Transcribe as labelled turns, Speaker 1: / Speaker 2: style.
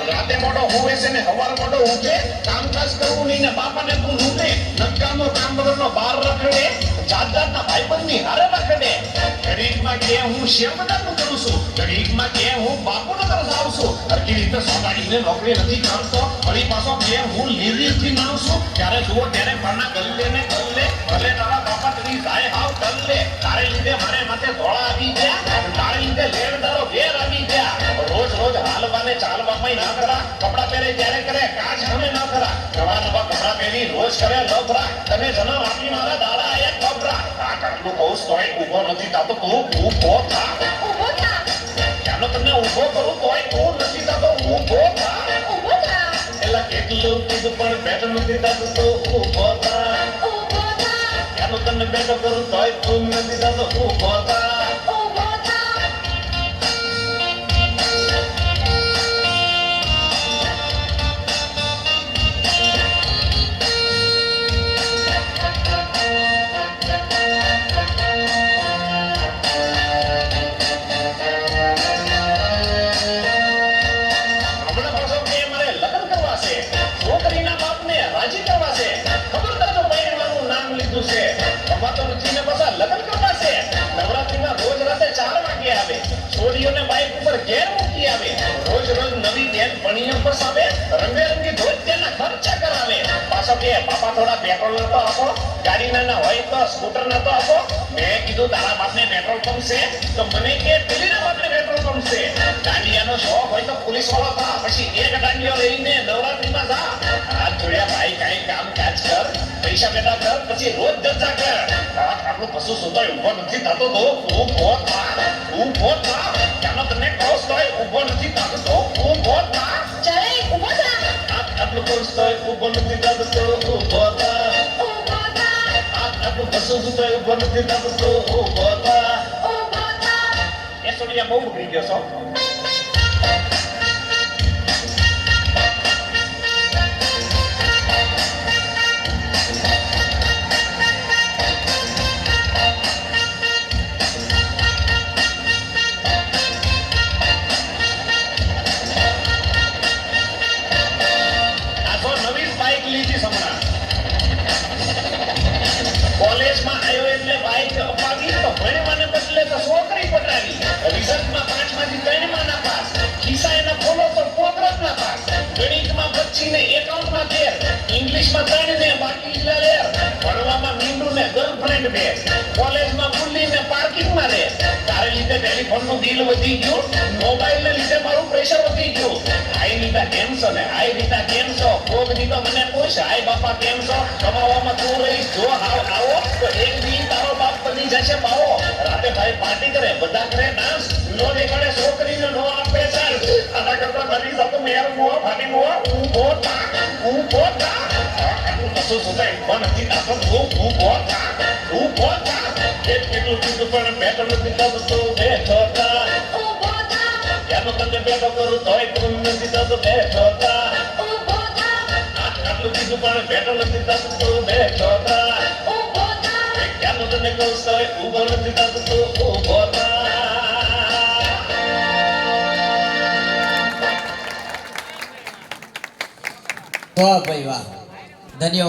Speaker 1: રાતે મોટો હોવે છે ને હવાર મોટો ઉઠે કામકાજ કરવું નહીં ને બાપાને તું લૂટે નકામો કામ બદલનો બાર રખડે જાત જાતના ભાઈબંધની હારે રખડે ઘડીકમાં કે હું શેમદારનું કરું છું ઘડીકમાં કે હું બાપુનો તરફ આવું છું હરકી રીતે સોગાડીને નોકરી નથી કરતો વળી પાછો કે હું લીલીથી નાઉં છું ત્યારે જુઓ ત્યારે પરના ગલ્લે ને ગલ્લે ભલે તારા બાપા તરી જાય હાવ ગલ્લે તારે લીધે મારે માથે ધોળા આવી ગયા તારે લીધે લેણદારો ઘેર આવી ગયા રોજ રોજ હાલવાને ચાલવામાં ના કરા કપડા પહેરે ત્યારે કરે કાચ હમે ના કરા નવા નવા કપડા પહેરી રોજ કરે લફરા તને જન્મ આપી મારા દાડા એક કબરા આ કરલું કહું તોય ઊભો નથી થતો તું ઊભો થા ચાલો તમને ઊભો કરું તોય તું નથી થતો ઊભો થા એલા કેટલું કીધું પણ બેઠો નથી થતો તો ઊભો થા ચાલો તમને બેઠો કરું તોય તું નથી થતો ઊભો થા પાપા થોડા પેટ્રોલ નતો આપો ગાડી ના હોય તો સ્કૂટર નતો આપો મેં કીધું તારા બાપને પેટ્રોલ પંપ છે તો મને કે પેલીના બાપને પેટ્રોલ પંપ છે દાંડિયાનો શોખ હોય તો પોલીસ વાળો થા પછી એક દાંડિયો લઈને નવરાત્રીમાં જા હાથ જોડ્યા ભાઈ કઈ કામ કાજ કર પૈસા પેદા કર પછી રોજ જજા કર આપણું પશુ સુધાય ઊભો નથી થતો તો ઊભો થા ચાલો તને કહું તોય ઊભો નથી થતો તો ઊભો થા
Speaker 2: ચાલે ઊભો થા
Speaker 1: આપણું કહું તોય ઊભો નથી થતો તો ઊભો થા આપણું પશુ સુધાય ઊભો નથી થતો તો ઊભો થા એ સોડિયા બહુ ઉભરી ગયો છો કોલેજમાં આવ્યો એટલે બાઈક અપાવી તો ભણવાને બદલે તો છોકરી પટાવી રિઝલ્ટમાં 5 માંથી 3 માં ના પાસ ખિસ્સા એના ખોલો તો પોતરત ના પાસ ગણિતમાં 25 ને એકાઉન્ટમાં 13 ઇંગ્લિશમાં 3 ને બાકી લેર ભણવા શાળામાં મીંડું ને ગર્લફ્રેન્ડ બે, કોલેજમાં બુલ્લી ને પાર્કિંગમાં રે. તારે લીધે ટેલિફોનનું બિલ વધી ગયું, મોબાઈલ ને લીધે મારું પ્રેશર વધી ગયું. હાય રીતા કેમ છો ને હાય રીતા કેમ છો? કોક દી તો મને પૂછ હાય બાપા કેમ છો? કમાવામાં તું રહીશ જો આવો તો એક દી તારો બાપ બની જશે બાવો. રાતે ભાઈ પાર્ટી કરે, બધા કરે ડાન્સ, નો દેખાડે છોકરીને નો આપે ચાલ. આના કરતા બની જતો મેર મુઓ ફાટી મુઓ ઊભો થા. કશું સુધાય પણ નથી થતો. ઊભો થા. કેટલું કીધું પણ બેઠો નથી થતો. બેઠો થા. ત્યાંનો તને બેઠો કરું તોય તું નથી થતો. બેઠો થા. આટલું કીધું પણ બેઠો નથી થતો. બેઠો થા. ક્યાંનો તને કહું તોય ઊભો નથી થતો. ઊભો થા.
Speaker 2: વાહ ભાઈ વાહ, ધન્યવાદ.